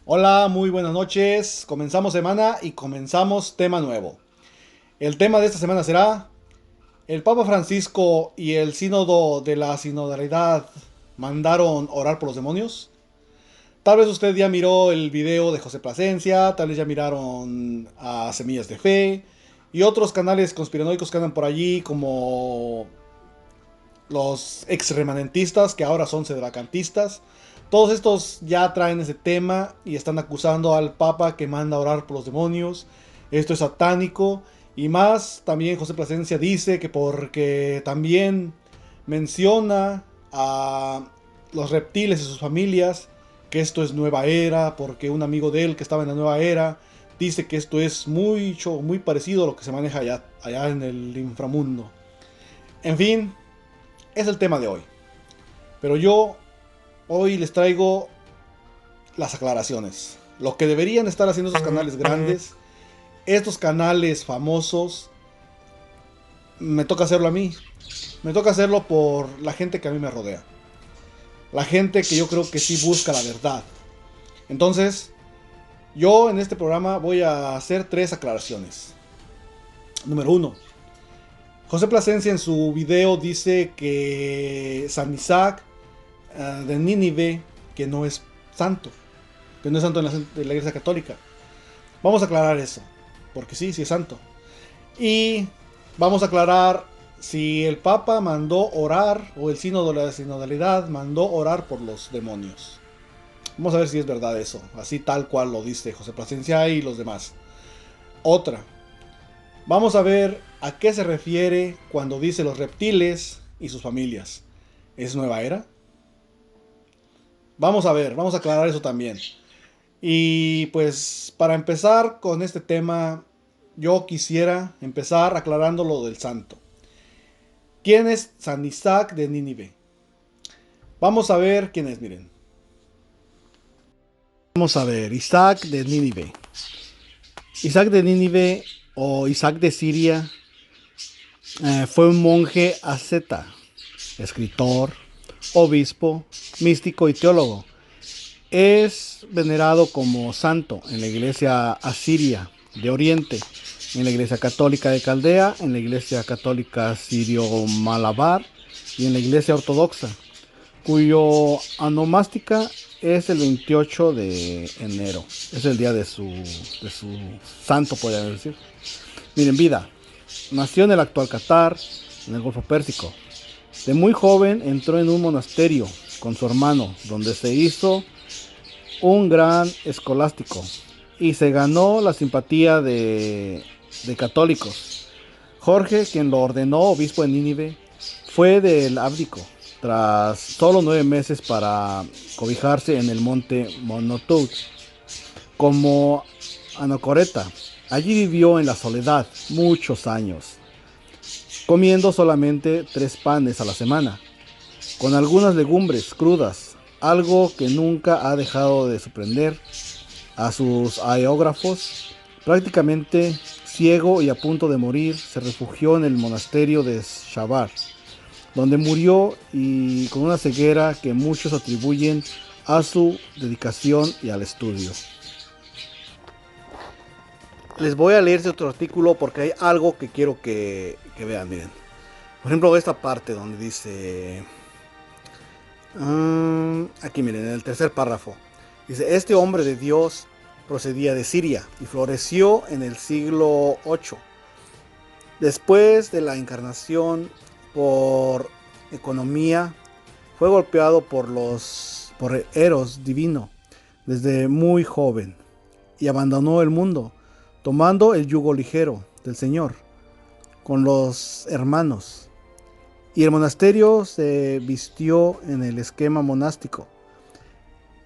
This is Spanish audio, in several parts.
Hola, muy buenas noches. Comenzamos semana y comenzamos tema nuevo. El tema de esta semana será: el Papa Francisco y el Sínodo de la Sinodalidad mandaron orar por los demonios. Tal vez usted ya miró el video de José Plasencia, tal vez ya miraron a Semillas de Fe y otros canales conspiranoicos que andan por allí, como los ex remanentistas que ahora son sederacantistas. Todos estos ya traen ese tema y están acusando al Papa que manda a orar por los demonios. Esto es satánico. Y más, también José Plasencia dice que porque también menciona a los reptiles y sus familias, que esto es nueva era, porque un amigo de él que estaba en la nueva era dice que esto es muy parecido a lo que se maneja allá en el inframundo. En fin, es el tema de hoy. Pero yo hoy les traigo las aclaraciones. Lo que deberían estar haciendo esos canales grandes, estos canales famosos, me toca hacerlo a mí. Me toca hacerlo por la gente que a mí me rodea. La gente que yo creo que sí busca la verdad. Entonces, yo en este programa voy a hacer tres aclaraciones. Número uno: José Plasencia en su video dice que San Isaac de Nínive, que no es santo, que no es santo en la Iglesia Católica. Vamos a aclarar eso, porque sí, sí es santo. Y vamos a aclarar si el Papa mandó orar, o el sínodo de la sinodalidad mandó orar por los demonios. Vamos a ver si es verdad eso, así tal cual lo dice José Plasencia y los demás. Otra, vamos a ver a qué se refiere cuando dice los reptiles y sus familias. ¿Es nueva era? Vamos a ver, vamos a aclarar eso también. Y pues para empezar con este tema, yo quisiera empezar aclarando lo del santo. ¿Quién es San Isaac de Nínive? Vamos a ver quién es, miren. Vamos a ver, Isaac de Nínive. Isaac de Nínive o Isaac de Siria fue un monje asceta, escritor, obispo, místico y teólogo. Es venerado como santo en la iglesia asiria de Oriente, en la iglesia católica de Caldea, en la iglesia católica sirio-malabar y en la iglesia ortodoxa, cuyo anomástica es el 28 de enero. Es el día de su santo, podría decir. Miren, vida. Nació en el actual Qatar, en el Golfo Pérsico. De muy joven entró en un monasterio con su hermano, donde se hizo un gran escolástico y se ganó la simpatía de católicos. Jorge, quien lo ordenó obispo de Nínive, fue del Abdico, tras solo 9 meses para cobijarse en el monte Monotout, como anacoreta. Allí vivió en la soledad muchos años, comiendo solamente 3 panes a la semana, con algunas legumbres crudas, algo que nunca ha dejado de sorprender a sus aeógrafos. Prácticamente ciego y a punto de morir, se refugió en el monasterio de Shabar, donde murió y con una ceguera que muchos atribuyen a su dedicación y al estudio. Les voy a leer este otro artículo porque hay algo que quiero que vean, miren. Por ejemplo, esta parte donde dice... aquí miren, en el tercer párrafo. Dice, este hombre de Dios procedía de Siria y floreció en el siglo VIII. Después de la encarnación por economía, fue golpeado por el Eros divino desde muy joven y abandonó el mundo, tomando el yugo ligero del Señor con los hermanos. Y el monasterio se vistió en el esquema monástico,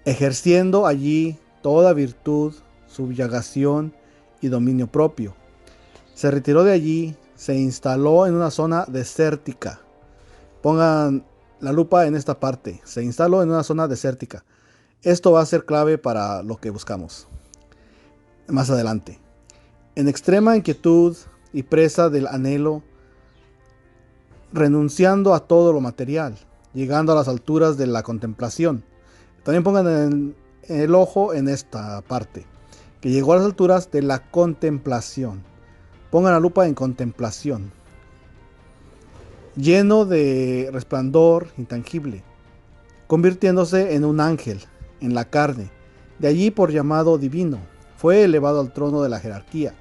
ejerciendo allí toda virtud, subyugación y dominio propio. Se retiró de allí, se instaló en una zona desértica. Pongan la lupa en esta parte. Se instaló en una zona desértica. Esto va a ser clave para lo que buscamos más adelante. En extrema inquietud y presa del anhelo, renunciando a todo lo material, llegando a las alturas de la contemplación. También pongan el ojo en esta parte, que llegó a las alturas de la contemplación. Pongan la lupa en contemplación. Lleno de resplandor intangible, convirtiéndose en un ángel, en la carne. De allí por llamado divino, fue elevado al trono de la jerarquía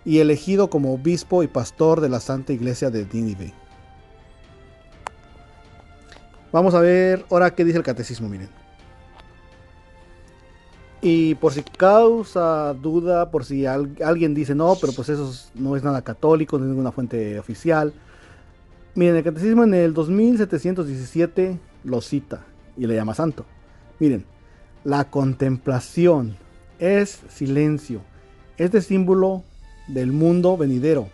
y elegido como obispo y pastor de la Santa Iglesia de Nínive. Vamos a ver ahora qué dice el catecismo, miren. Y por si causa duda, por si alguien dice no, pero pues eso no es nada católico, no es ninguna fuente oficial. Miren, el catecismo en el 2717 lo cita y le llama santo. Miren, la contemplación es silencio, este símbolo del mundo venidero.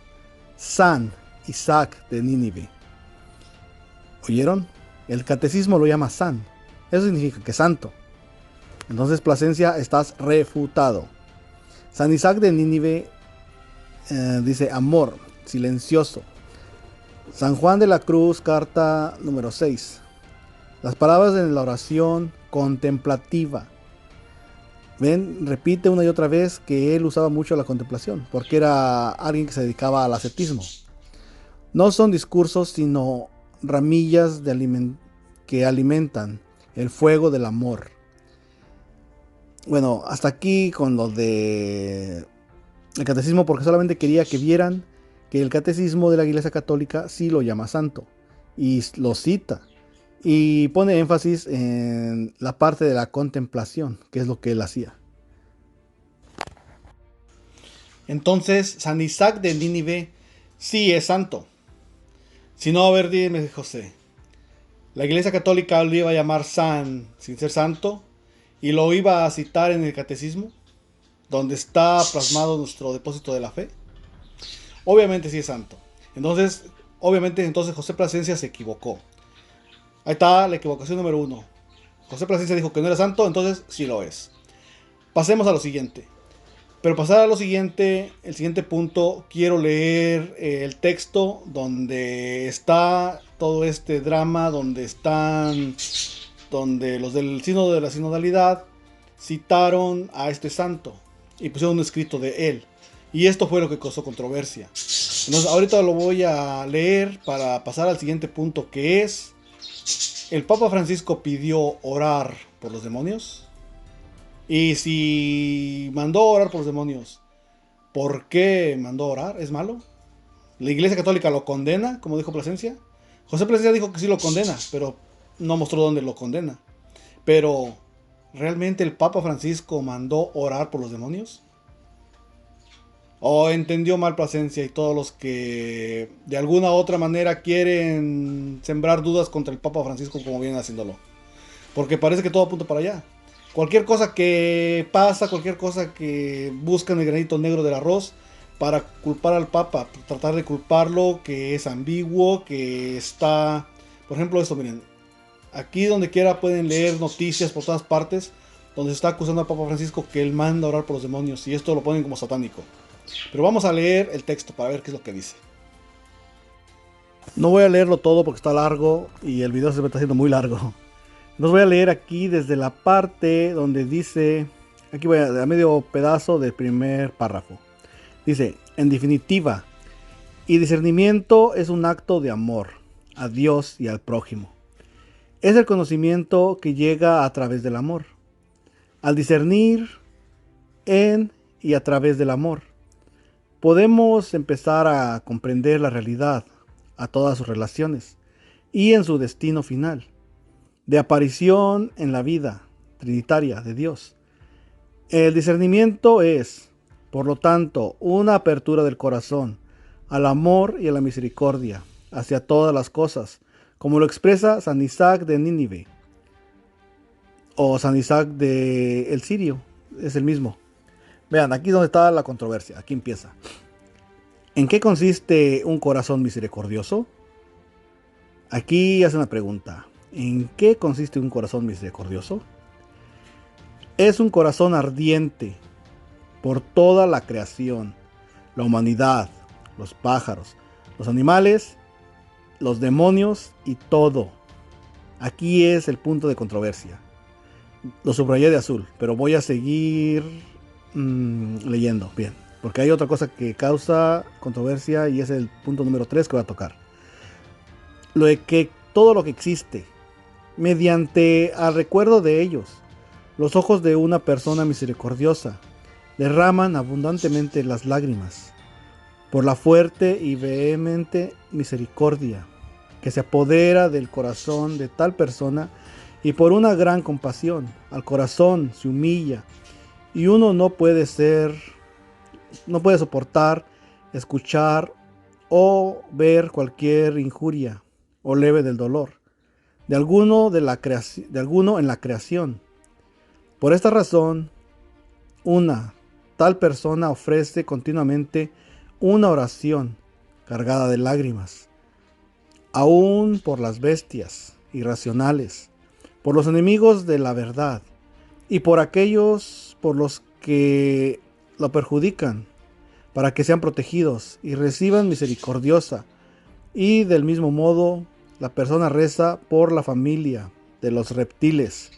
San Isaac de Nínive. ¿Oyeron? El catecismo lo llama san. Eso significa que santo. Entonces, Plasencia, estás refutado. San Isaac de Nínive dice amor, silencioso. San Juan de la Cruz, carta número 6. Las palabras en la oración contemplativa. Ven, repite una y otra vez que él usaba mucho la contemplación, porque era alguien que se dedicaba al ascetismo. No son discursos, sino ramillas que alimentan el fuego del amor. Bueno, hasta aquí con lo de el catecismo, porque solamente quería que vieran que el catecismo de la Iglesia Católica sí lo llama santo y lo cita y pone énfasis en la parte de la contemplación, que es lo que él hacía. Entonces, San Isaac de Nínive sí es santo. Si no, a ver, dime, José. La Iglesia Católica lo iba a llamar san sin ser santo y lo iba a citar en el catecismo, donde está plasmado nuestro depósito de la fe. Obviamente sí es santo. Entonces, entonces José Plasencia se equivocó. Ahí está la equivocación número 1. José Plasencia dijo que no era santo, entonces sí lo es. Pasemos a lo siguiente. Pero pasar a lo siguiente, el siguiente punto, quiero leer el texto donde está todo este drama, donde los del sínodo de la sinodalidad citaron a este santo y pusieron un escrito de él. Y esto fue lo que causó controversia. Entonces ahorita lo voy a leer para pasar al siguiente punto, que es: ¿el Papa Francisco pidió orar por los demonios? Y si mandó orar por los demonios, ¿por qué mandó orar? ¿Es malo? ¿La Iglesia Católica lo condena, como dijo Plasencia? José Plasencia dijo que sí lo condena, pero no mostró dónde lo condena. Pero, ¿realmente el Papa Francisco mandó orar por los demonios? ¿O entendió mal Plasencia y todos los que de alguna u otra manera quieren sembrar dudas contra el Papa Francisco como vienen haciéndolo? Porque parece que todo apunta para allá. Cualquier cosa que pasa, cualquier cosa que buscan el granito negro del arroz para culpar al Papa, tratar de culparlo, que es ambiguo, que está... Por ejemplo, esto, miren, aquí donde quiera pueden leer noticias por todas partes donde se está acusando al Papa Francisco que él manda a orar por los demonios, y esto lo ponen como satánico. Pero vamos a leer el texto para ver qué es lo que dice. No voy a leerlo todo porque está largo y el video se me está haciendo muy largo. Nos voy a leer aquí desde la parte donde dice, aquí voy a medio pedazo del primer párrafo. Dice, en definitiva, y discernimiento es un acto de amor a Dios y al prójimo. Es el conocimiento que llega a través del amor. Al discernir en y a través del amor, podemos empezar a comprender la realidad a todas sus relaciones y en su destino final, de aparición en la vida trinitaria de Dios. El discernimiento es, por lo tanto, una apertura del corazón al amor y a la misericordia hacia todas las cosas, como lo expresa San Isaac de Nínive o San Isaac de el Sirio, es el mismo. Vean, aquí es donde está la controversia, aquí empieza. ¿En qué consiste un corazón misericordioso? Aquí hace una pregunta. ¿En qué consiste un corazón misericordioso? Es un corazón ardiente por toda la creación, la humanidad, los pájaros, los animales, los demonios y todo. Aquí es el punto de controversia. Lo subrayé de azul, pero voy a seguir leyendo, bien. Porque hay otra cosa que causa controversia y es el punto número 3 que voy a tocar. Lo de que todo lo que existe, mediante al recuerdo de ellos, los ojos de una persona misericordiosa derraman abundantemente las lágrimas por la fuerte y vehemente misericordia que se apodera del corazón de tal persona y por una gran compasión al corazón se humilla y uno no puede soportar, escuchar o ver cualquier injuria o leve del dolor de alguno en la creación. Por esta razón, una tal persona ofrece continuamente una oración cargada de lágrimas, aún por las bestias irracionales, por los enemigos de la verdad y por aquellos por los que lo perjudican, para que sean protegidos y reciban misericordiosa. Y del mismo modo, la persona reza por la familia de los reptiles,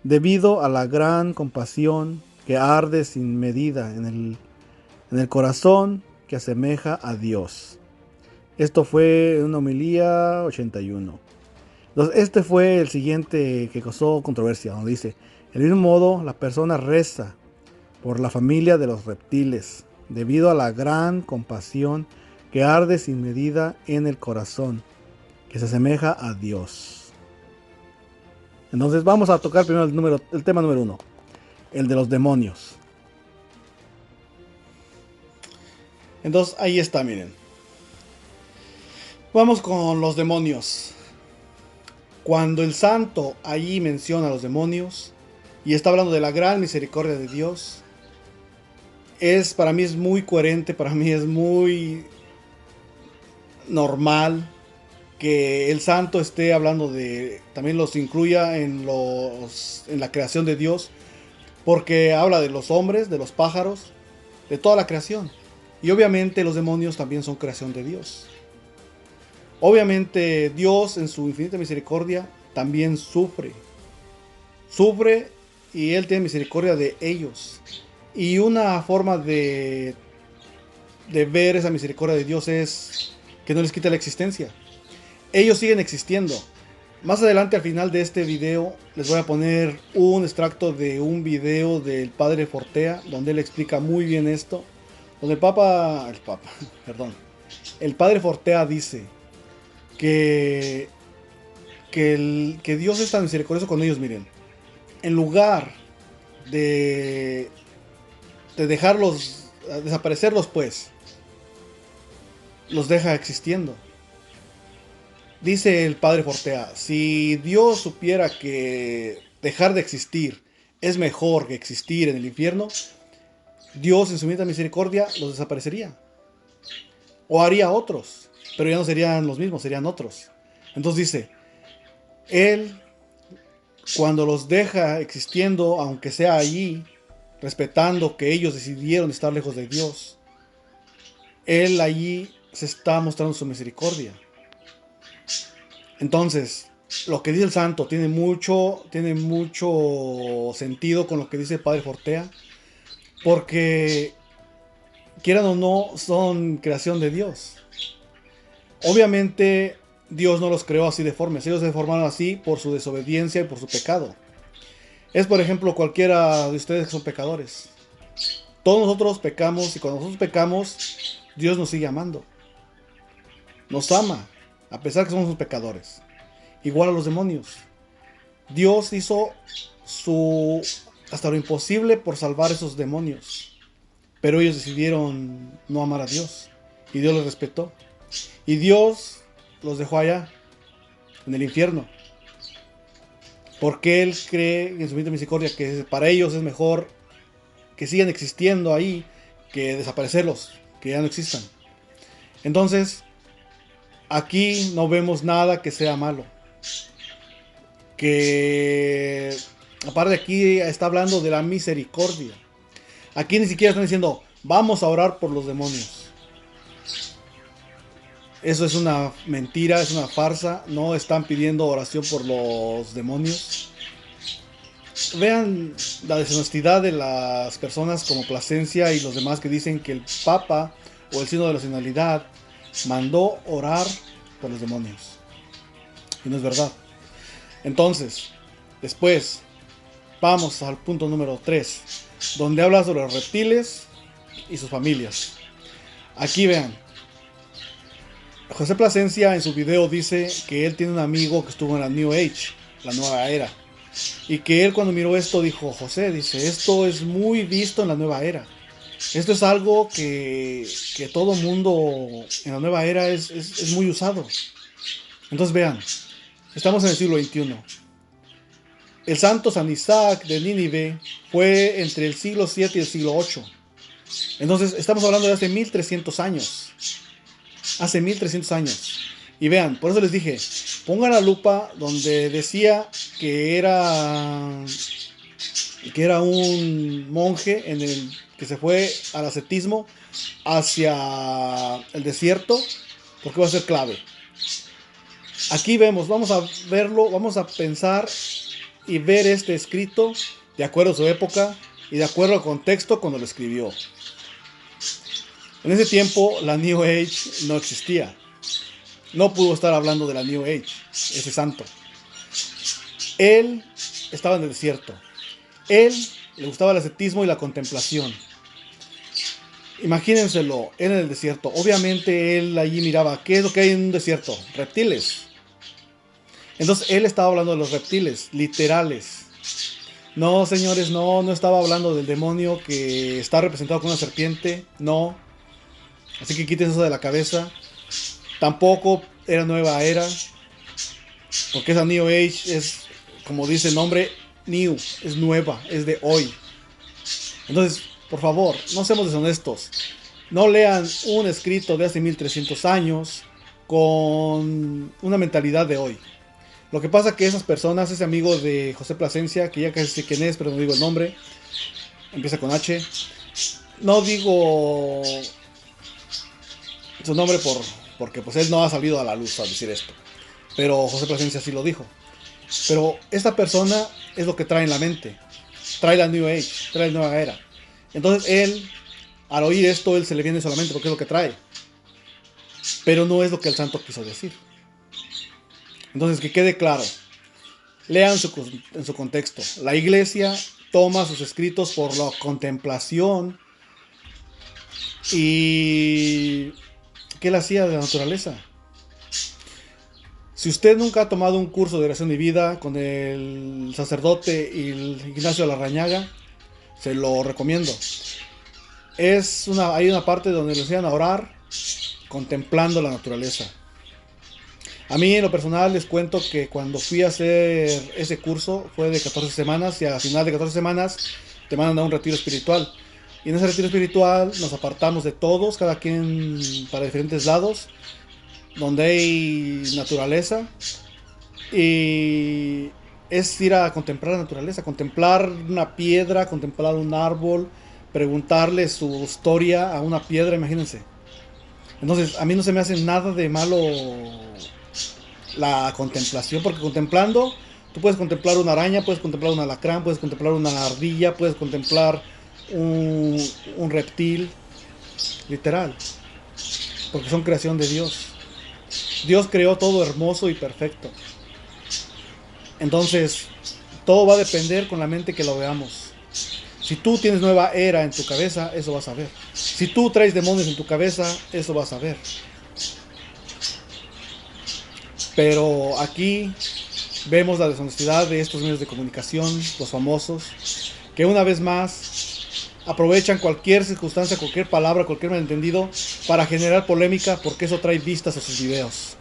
debido a la gran compasión que arde sin medida en el corazón que asemeja a Dios. Esto fue una homilía 81. Entonces, este fue el siguiente que causó controversia, donde dice: del mismo modo, la persona reza por la familia de los reptiles, debido a la gran compasión que arde sin medida en el corazón, que se asemeja a Dios. Entonces vamos a tocar primero el tema número 1, el de los demonios. Entonces ahí está, miren. Vamos con los demonios. Cuando el santo allí menciona a los demonios y está hablando de la gran misericordia de Dios, para mí es muy coherente, para mí es muy normal que el santo esté hablando también los incluya en la creación de Dios, porque habla de los hombres, de los pájaros, de toda la creación. Y obviamente los demonios también son creación de Dios. Obviamente Dios en su infinita misericordia también sufre y Él tiene misericordia de ellos. Y una forma de ver esa misericordia de Dios es que no les quita la existencia. Ellos siguen existiendo. Más adelante, al final de este video, les voy a poner un extracto de un video del padre Fortea, donde él explica muy bien esto. Donde el padre Fortea dice que Dios es tan misericordioso con ellos, miren. En lugar de dejarlos, desaparecerlos, pues, los deja existiendo. Dice el padre Fortea: si Dios supiera que dejar de existir es mejor que existir en el infierno, Dios en su infinita misericordia los desaparecería. O haría otros, pero ya no serían los mismos, serían otros. Entonces dice, Él, cuando los deja existiendo, aunque sea allí, respetando que ellos decidieron estar lejos de Dios, Él allí se está mostrando su misericordia. Entonces, lo que dice el santo tiene mucho sentido con lo que dice el padre Fortea, porque quieran o no, son creación de Dios. Obviamente Dios no los creó así deformes, ellos se formaron así por su desobediencia y por su pecado. Es, por ejemplo, cualquiera de ustedes que son pecadores. Todos nosotros pecamos, y cuando nosotros pecamos, Dios nos sigue amando. Nos ama, a pesar que somos pecadores. Igual a los demonios. Dios hizo hasta lo imposible por salvar a esos demonios. Pero ellos decidieron no amar a Dios. Y Dios los respetó. Y Dios los dejó allá, en el infierno. Porque Él cree en su infinita misericordia que para ellos es mejor que sigan existiendo ahí que desaparecerlos, que ya no existan. Entonces, aquí no vemos nada que sea malo. Que aparte aquí está hablando de la misericordia. Aquí ni siquiera están diciendo vamos a orar por los demonios. Eso es una mentira, es una farsa. No están pidiendo oración por los demonios. vean la deshonestidad de las personas como Plasencia y los demás que dicen que el Papa o el Sínodo de la Sinodalidad mandó orar por los demonios. Y no es verdad. Entonces, después, vamos al punto número 3, donde habla sobre los reptiles y sus familias. Aquí vean. José Plasencia en su video dice que él tiene un amigo que estuvo en la New Age, la nueva era. Y que él cuando miró esto dijo, José, dice, esto es muy visto en la nueva era. Esto es algo que todo mundo en la nueva era es muy usado. Entonces vean, estamos en el siglo XXI. El santo San Isaac de Nínive fue entre el siglo 7 y el siglo 8. Entonces estamos hablando de hace 1300 años. Hace 1300 años. Y vean, por eso les dije, pongan la lupa donde decía que era un monje que se fue al ascetismo hacia el desierto, porque va a ser clave. Aquí vemos, vamos a verlo, vamos a pensar y ver este escrito de acuerdo a su época y de acuerdo al contexto cuando lo escribió. En ese tiempo la New Age no existía. No pudo estar hablando de la New Age, ese santo. Él estaba en el desierto. Él le gustaba el ascetismo y la contemplación. Imagínenselo, él en el desierto. Obviamente él allí miraba, ¿qué es lo que hay en un desierto? Reptiles. Entonces él estaba hablando de los reptiles, literales. No, señores, no estaba hablando del demonio que está representado con una serpiente. No. Así que quiten eso de la cabeza. Tampoco era nueva era. Porque esa New Age es, como dice el nombre, new, es nueva, es de hoy. Entonces, por favor, no seamos deshonestos. No lean un escrito de hace 1300 años con una mentalidad de hoy. Lo que pasa es que esas personas, ese amigo de José Plasencia, que ya casi sé quién es, pero no digo el nombre, empieza con H. No digo su nombre porque pues él no ha salido a la luz a decir esto. Pero José Plasencia sí lo dijo. Pero esta persona es lo que trae en la mente. Trae la New Age, trae la nueva era. Entonces él, al oír esto, él se le viene solamente porque es lo que trae. Pero no es lo que el santo quiso decir. Entonces que quede claro. Lean en su contexto. La iglesia toma sus escritos por la contemplación. ¿Y qué él hacía de la naturaleza? Si usted nunca ha tomado un curso de oración y vida con el sacerdote Ignacio Larrañaga, se lo recomiendo. Hay una parte donde le enseñan a orar contemplando la naturaleza. A mí en lo personal les cuento que cuando fui a hacer ese curso fue de 14 semanas y al final de 14 semanas te mandan a un retiro espiritual. Y en ese retiro espiritual nos apartamos de todos, cada quien para diferentes lados, donde hay naturaleza y es ir a contemplar la naturaleza, contemplar una piedra, contemplar un árbol, preguntarle su historia a una piedra, imagínense. Entonces a mí no se me hace nada de malo la contemplación, porque contemplando tú puedes contemplar una araña, puedes contemplar un alacrán, puedes contemplar una ardilla, puedes contemplar un reptil, literal, porque son creación de Dios. Dios creó todo hermoso y perfecto. Entonces, todo va a depender con la mente que lo veamos. Si tú tienes nueva era en tu cabeza, eso vas a ver. Si tú traes demonios en tu cabeza, eso vas a ver. Pero aquí vemos la deshonestidad de estos medios de comunicación, los famosos, que una vez más aprovechan cualquier circunstancia, cualquier palabra, cualquier malentendido para generar polémica, porque eso trae vistas a sus videos.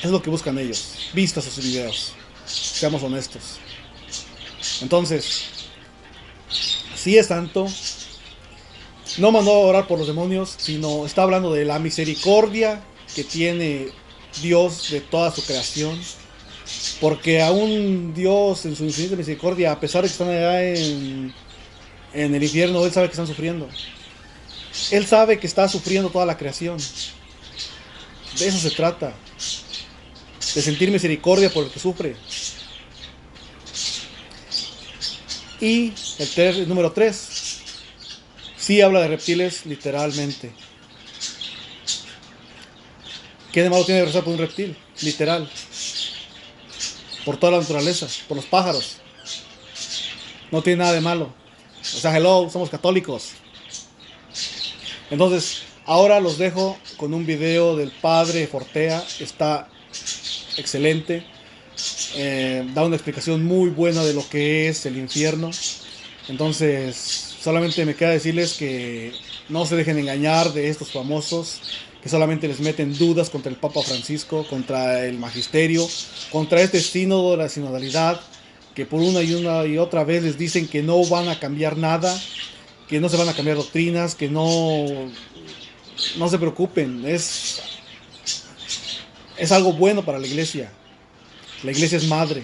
Es lo que buscan ellos, vistas a sus videos. Seamos honestos. Entonces, si es santo, no mandó a orar por los demonios, sino está hablando de la misericordia que tiene Dios de toda su creación. Porque aún Dios en su infinita misericordia, a pesar de que están allá en el infierno, Él sabe que están sufriendo. Él sabe que está sufriendo toda la creación. De eso se trata. De sentir misericordia por el que sufre. Y el número 3 sí habla de reptiles literalmente. ¿Qué de malo tiene rezar por un reptil? Literal. Por toda la naturaleza, por los pájaros. No tiene nada de malo. O sea, hello, somos católicos. Entonces, ahora los dejo con un video del padre Fortea. Está excelente. Da una explicación muy buena de lo que es el infierno. Entonces, solamente me queda decirles que no se dejen engañar de estos famosos que solamente les meten dudas contra el Papa Francisco, contra el magisterio, contra este sínodo de la sinodalidad, que por una y otra vez les dicen que no van a cambiar nada, que no se van a cambiar doctrinas, que no se preocupen, es algo bueno para la iglesia. La iglesia es madre,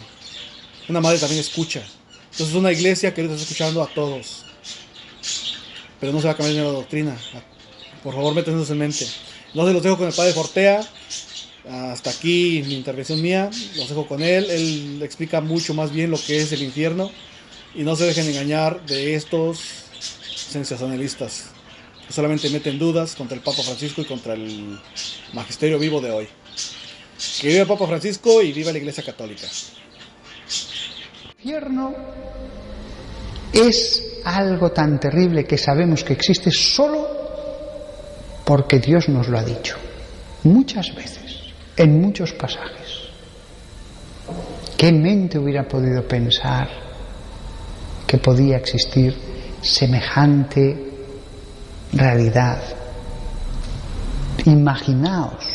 una madre también escucha. Entonces es una iglesia que está escuchando a todos, pero no se va a cambiar ni la doctrina. Por favor, métanse en mente. Entonces los dejo con el padre Fortea. Hasta aquí mi intervención mía. Los dejo con él. Él explica mucho más bien lo que es el infierno. Y no se dejen engañar de estos sensacionalistas que solamente meten dudas contra el Papa Francisco y contra el magisterio vivo de hoy. Que viva el Papa Francisco y viva la Iglesia Católica. El infierno es algo tan terrible que sabemos que existe solo porque Dios nos lo ha dicho. Muchas veces, en muchos pasajes. ¿Qué mente hubiera podido pensar que podía existir semejante realidad? Imaginaos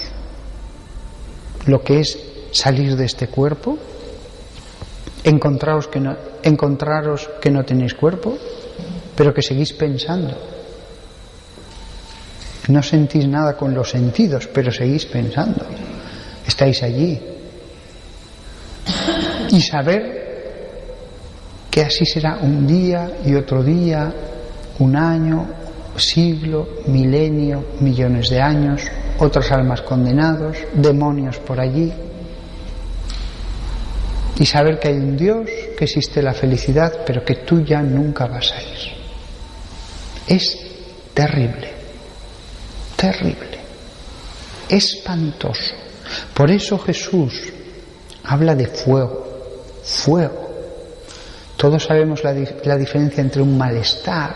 lo que es salir de este cuerpo, encontraros que no tenéis cuerpo, pero que seguís pensando. No sentís nada con los sentidos, pero seguís pensando. Estáis allí. Y saber que así será un día y otro día, un año, siglo, milenio, millones de años, otras almas condenados, demonios por allí. Y saber que hay un Dios, que existe la felicidad, pero que tú ya nunca vas a ir. Es terrible, terrible, espantoso. Por eso Jesús habla de fuego, fuego. Todos sabemos la diferencia entre un malestar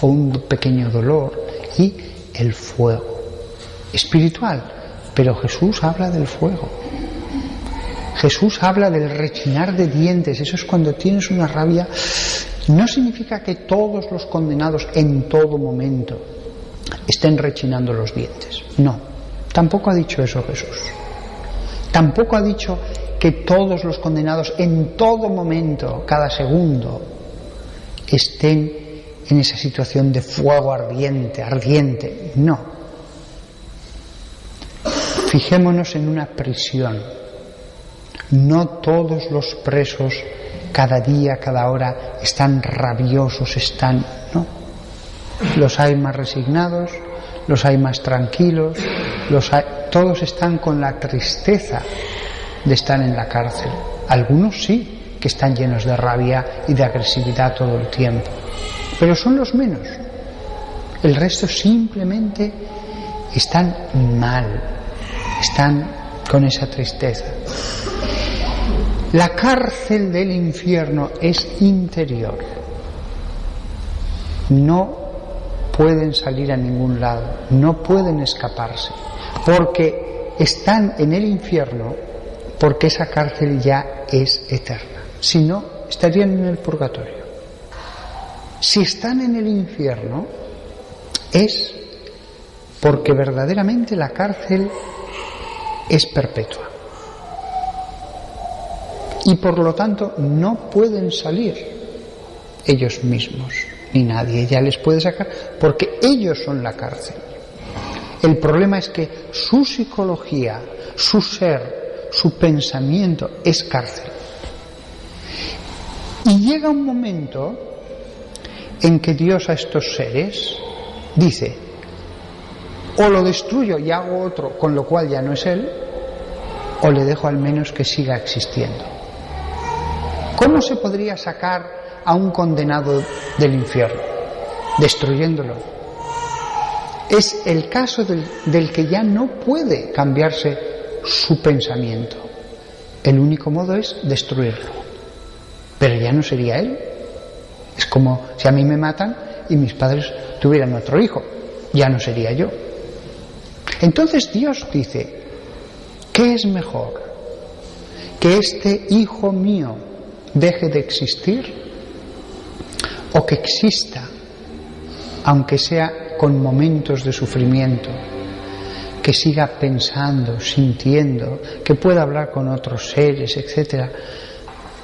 o un pequeño dolor y el fuego espiritual, pero Jesús habla del fuego. Jesús habla del rechinar de dientes. Eso es cuando tienes una rabia. No significa que todos los condenados en todo momento estén rechinando los dientes. No, tampoco ha dicho eso Jesús. Tampoco ha dicho que todos los condenados en todo momento, cada segundo, estén en esa situación de fuego ardiente, ardiente. No. Fijémonos en una prisión. No todos los presos cada día, cada hora están rabiosos, no. Los hay más resignados, los hay más tranquilos, todos están con la tristeza de estar en la cárcel. Algunos sí, que están llenos de rabia y de agresividad todo el tiempo, pero son los menos. El resto simplemente están mal, están con esa tristeza. La cárcel del infierno es interior. No pueden salir a ningún lado, no pueden escaparse, porque están en el infierno, porque esa cárcel ya es eterna. Si no, estarían en el purgatorio. Si están en el infierno, es porque verdaderamente la cárcel es perpetua. Y por lo tanto no pueden salir ellos mismos, ni nadie ya les puede sacar, porque ellos son la cárcel. El problema es que su psicología, su ser, su pensamiento es cárcel. Y llega un momento en que Dios a estos seres dice: o lo destruyo y hago otro, con lo cual ya no es Él, o le dejo al menos que siga existiendo. ¿Cómo se podría sacar a un condenado del infierno, destruyéndolo. Es el caso del que ya no puede cambiarse su pensamiento. El único modo es destruirlo. Pero ya no sería él. Es como si a mí me matan y mis padres tuvieran otro hijo. Ya no sería yo. Entonces Dios dice, ¿qué es mejor? ¿Que este hijo mío deje de existir? ¿O que exista, aunque sea con momentos de sufrimiento, que siga pensando, sintiendo, que pueda hablar con otros seres, etcétera,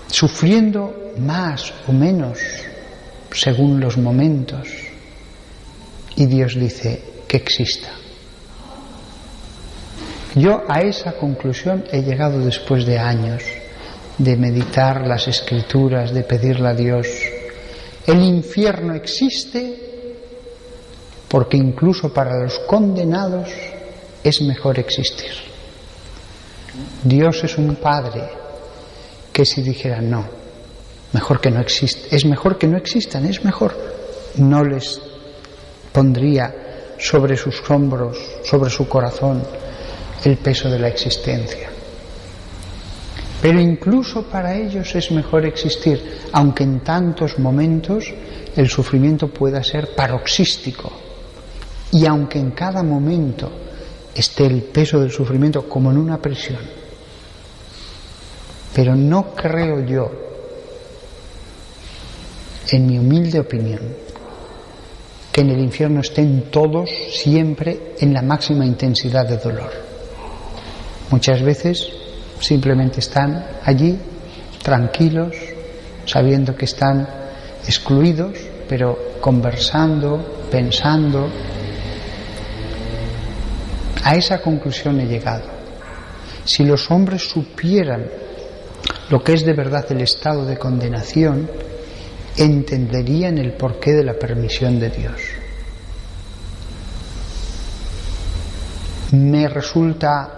sufriendo más o menos según los momentos? Y Dios dice que exista. Yo a esa conclusión he llegado después de años de meditar las Escrituras, de pedirle a Dios. El infierno existe porque incluso para los condenados es mejor existir. Dios es un Padre que si dijera no, mejor que no existe, es mejor que no existan, es mejor, no les pondría sobre sus hombros, sobre su corazón, el peso de la existencia. Pero incluso para ellos es mejor existir, aunque en tantos momentos el sufrimiento pueda ser paroxístico, y aunque en cada momento esté el peso del sufrimiento como en una prisión. Pero no creo yo, en mi humilde opinión, que en el infierno estén todos siempre en la máxima intensidad de dolor. Muchas veces simplemente están allí, tranquilos, sabiendo que están excluidos, pero conversando, pensando. A esa conclusión he llegado. Si los hombres supieran lo que es de verdad el estado de condenación, entenderían el porqué de la permisión de Dios. Me resulta,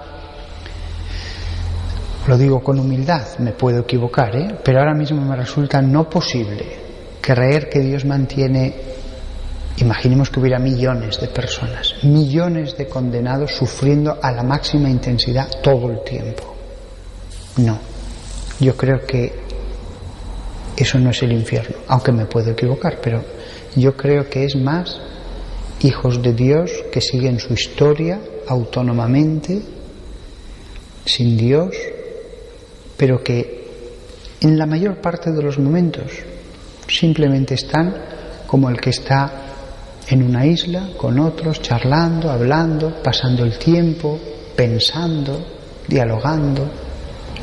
lo digo con humildad, me puedo equivocar, pero ahora mismo me resulta no posible creer que Dios mantiene, imaginemos que hubiera millones de personas, millones de condenados sufriendo a la máxima intensidad todo el tiempo. No, yo creo que eso no es el infierno, aunque me puedo equivocar, pero yo creo que es más hijos de Dios que siguen su historia autónomamente, sin Dios, pero que en la mayor parte de los momentos simplemente están como el que está en una isla con otros, charlando, hablando, pasando el tiempo, pensando, dialogando,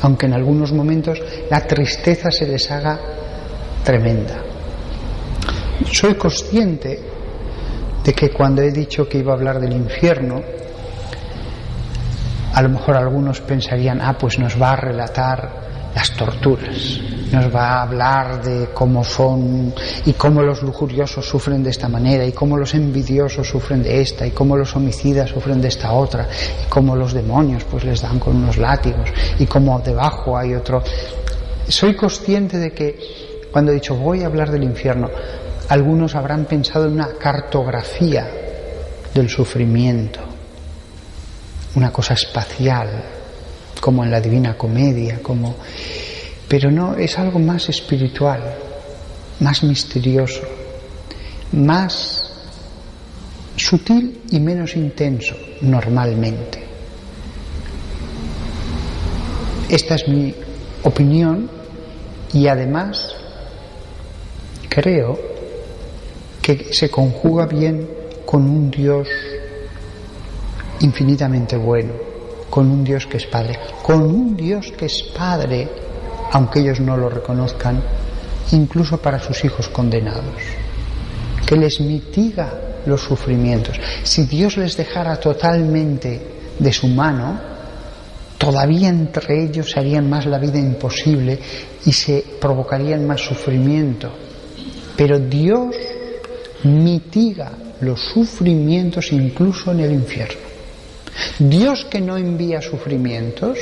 aunque en algunos momentos la tristeza se les haga tremenda. Soy consciente de que cuando he dicho que iba a hablar del infierno, a lo mejor algunos pensarían, pues nos va a relatar las torturas, nos va a hablar de cómo son y cómo los lujuriosos sufren de esta manera y cómo los envidiosos sufren de esta y cómo los homicidas sufren de esta otra y cómo los demonios pues les dan con unos látigos y cómo debajo hay otro. Soy consciente de que cuando he dicho voy a hablar del infierno, algunos habrán pensado en una cartografía del sufrimiento, una cosa espacial, como en la Divina Comedia, pero no, es algo más espiritual, más misterioso, más sutil y menos intenso normalmente. Esta es mi opinión y además creo que se conjuga bien con un Dios infinitamente bueno, con un Dios que es Padre, con un Dios que es Padre, aunque ellos no lo reconozcan, incluso para sus hijos condenados, que les mitiga los sufrimientos. Si Dios les dejara totalmente de su mano, todavía entre ellos se harían más la vida imposible y se provocarían más sufrimiento. Pero Dios mitiga los sufrimientos incluso en el infierno. Dios, que no envía sufrimientos,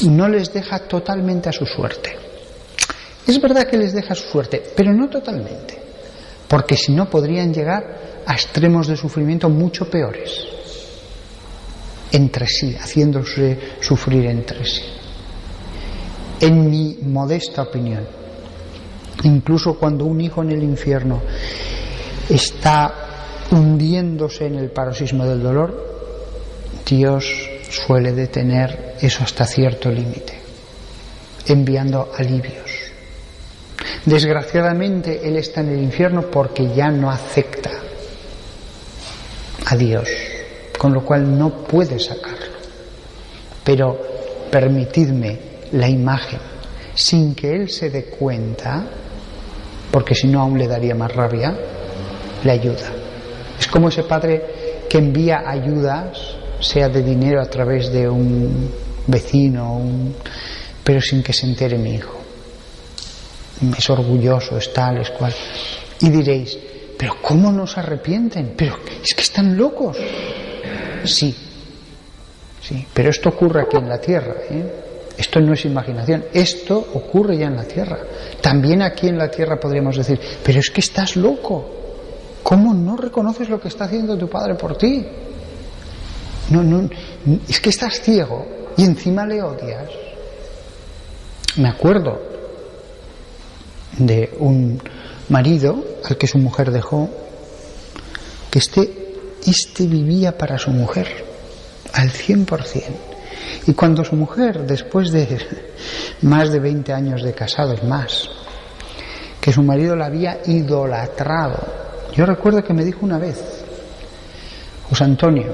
no les deja totalmente a su suerte. Es verdad que les deja su suerte, pero no totalmente, porque si no podrían llegar a extremos de sufrimiento mucho peores entre sí, haciéndose sufrir entre sí. En mi modesta opinión, incluso cuando un hijo en el infierno está hundiéndose en el paroxismo del dolor, Dios suele detener eso hasta cierto límite, enviando alivios. Desgraciadamente él está en el infierno porque ya no acepta a Dios, con lo cual no puede sacarlo. Pero permitidme la imagen, sin que él se dé cuenta, porque si no aún le daría más rabia, le ayuda. Es como ese padre que envía ayudas, sea de dinero a través de un vecino, pero sin que se entere mi hijo. Es orgulloso, es tal, es cual. Y diréis, pero ¿cómo no se arrepienten? Pero es que están locos. Sí, pero esto ocurre aquí en la tierra, Esto no es imaginación, esto ocurre ya en la tierra. También aquí en la tierra podríamos decir, pero es que estás loco. ¿Cómo no reconoces lo que está haciendo tu padre por ti? No, es que estás ciego y encima le odias. Me acuerdo de un marido al que su mujer dejó, que este vivía para su mujer al 100%. Y cuando su mujer, después de más de 20 años de casados, más, que su marido la había idolatrado, yo recuerdo que me dijo una vez, José Antonio,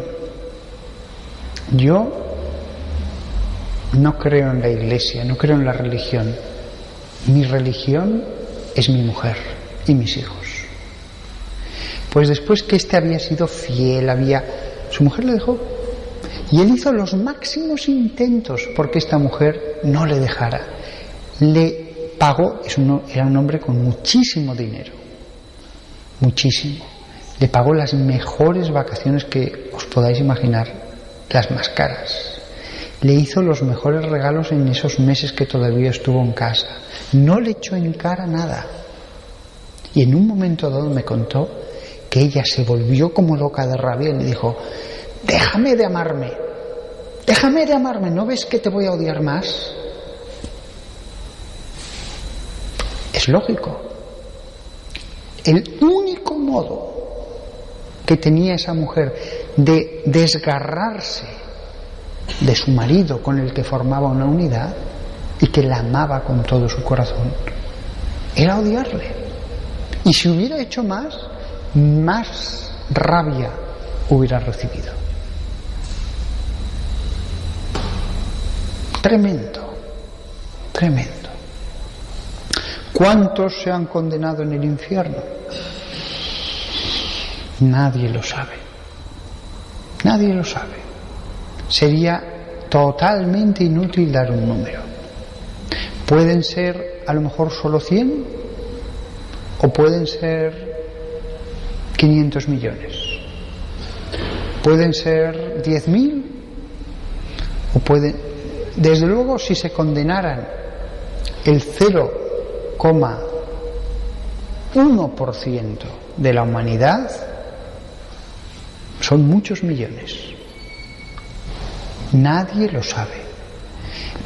yo no creo en la iglesia, no creo en la religión. Mi religión es mi mujer y mis hijos. Pues después que había sido fiel, su mujer le dejó. Y él hizo los máximos intentos porque esta mujer no le dejara. Le pagó, era un hombre con muchísimo dinero, muchísimo. Le pagó las mejores vacaciones que os podáis imaginar, las más caras. Le hizo los mejores regalos en esos meses que todavía estuvo en casa. No le echó en cara nada. Y en un momento dado me contó que ella se volvió como loca de rabia y le dijo, déjame de amarme, ¿no ves que te voy a odiar más? Es lógico. El único modo que tenía esa mujer de desgarrarse de su marido con el que formaba una unidad y que la amaba con todo su corazón era odiarle. Y si hubiera hecho más rabia hubiera recibido. Tremendo. ¿Cuántos se han condenado en el infierno? Nadie lo sabe. Sería totalmente inútil dar un número. Pueden ser a lo mejor solo 100 o pueden ser 500 millones. Pueden ser 10.000 o pueden... Desde luego, si se condenaran el 0,1% de la humanidad, son muchos millones. Nadie lo sabe.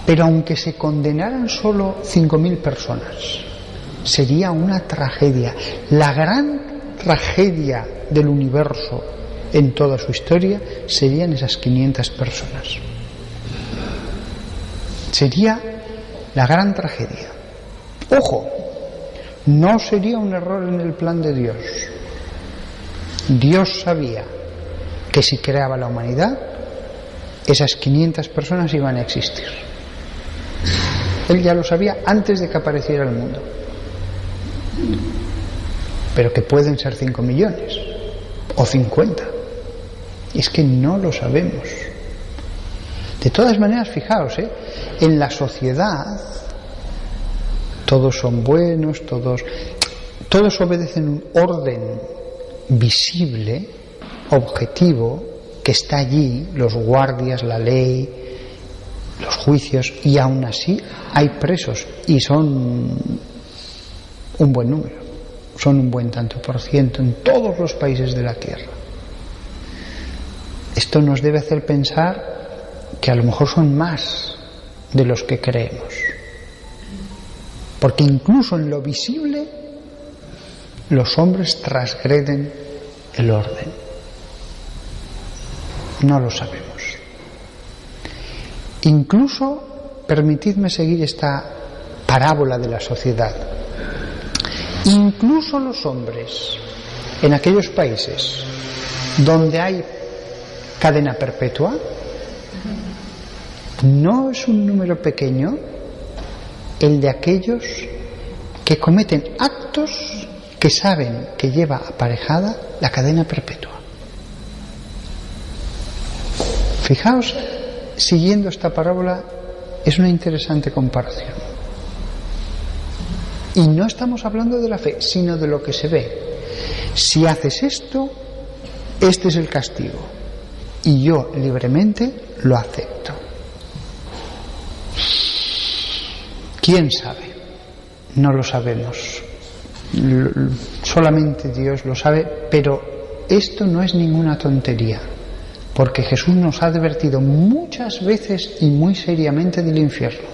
Pero aunque se condenaran solo 5.000 personas, sería una tragedia. La gran tragedia del universo en toda su historia serían esas 500 personas. Sería la gran tragedia. Ojo, no sería un error en el plan de Dios. Dios sabía que si creaba la humanidad, esas 500 personas iban a existir. Él ya lo sabía antes de que apareciera el mundo. Pero que pueden ser 5 millones o 50. Es que no lo sabemos. De todas maneras, fijaos, en la sociedad todos son buenos, todos obedecen un orden visible, objetivo, que está allí, los guardias, la ley, los juicios, y aún así hay presos y son un buen número, son un buen tanto por ciento en todos los países de la Tierra. Esto nos debe hacer pensar que a lo mejor son más de los que creemos, porque incluso en lo visible los hombres transgreden el orden. No lo sabemos. Incluso, permitidme seguir esta parábola de la sociedad, incluso los hombres en aquellos países donde hay cadena perpetua, no es un número pequeño el de aquellos que cometen actos que saben que lleva aparejada la cadena perpetua. Fijaos, siguiendo esta parábola, es una interesante comparación. Y no estamos hablando de la fe, sino de lo que se ve. Si haces esto, este es el castigo. Y yo libremente lo acepto. ¿Quién sabe? No lo sabemos. Solamente Dios lo sabe, pero esto no es ninguna tontería, porque Jesús nos ha advertido muchas veces y muy seriamente del infierno.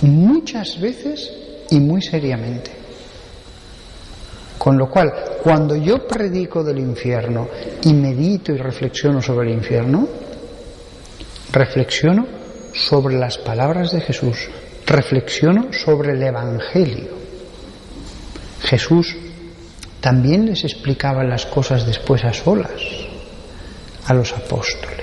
Muchas veces y muy seriamente. Con lo cual, cuando yo predico del infierno y medito y reflexiono sobre el infierno, reflexiono sobre las palabras de Jesús, reflexiono sobre el Evangelio. Jesús también les explicaba las cosas después a solas a los apóstoles.